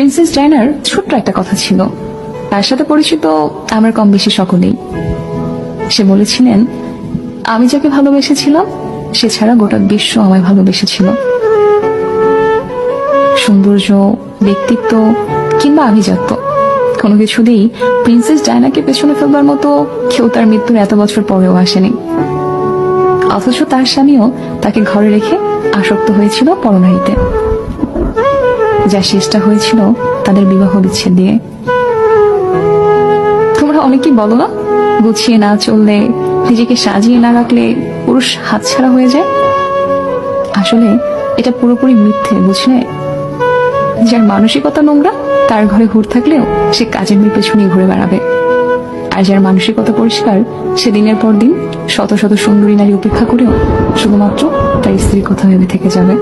Princess ডায়নার ছোট্ট একটা কথা ছিল, তার সাথে পরিচিত আমার কম বেশি সকলেই। সে বলেছিলেন, আমি যাকে ভালোবেসেছিলাম সে ছাড়া গোটা বিশ্ব আমায় ভালোবেসেছিল। সৌন্দর্য, ব্যক্তিত্ব কিংবা আভিজাত্য কোনো কিছুতেই প্রিন্সেস ডায়নাকে পেছনে ফেলবার মতো কেউ তার মৃত্যুর এত বছর পরেও আসেনি। অথচ তার স্বামীও তাকে ঘরে রেখে আসক্ত হয়েছিল পরনারীতে, যা শেষটা হয়েছিল তাদের বিবাহ বিচ্ছেদ দিয়ে। তোমরা অনেকেই বলো না, গুছিয়ে না চললে, নিজেকে সাজিয়ে না রাখলে পুরুষ হাতছাড়া হয়ে যায়। আসলে এটা পুরোপুরি মিথ্যে, বুঝলে? যার মানসিকতা নোংরা তার ঘরে হুড় থাকলেও সে কাজের মেয়ে পেছনেই ঘুরে বেড়াবে, আর যার মানসিকতা পরিষ্কার সে দিনের পর দিন শত শত সুন্দরী নারী উপেক্ষা করেও শুধুমাত্র তার স্ত্রীর কথা ভেবে থেকে যাবে।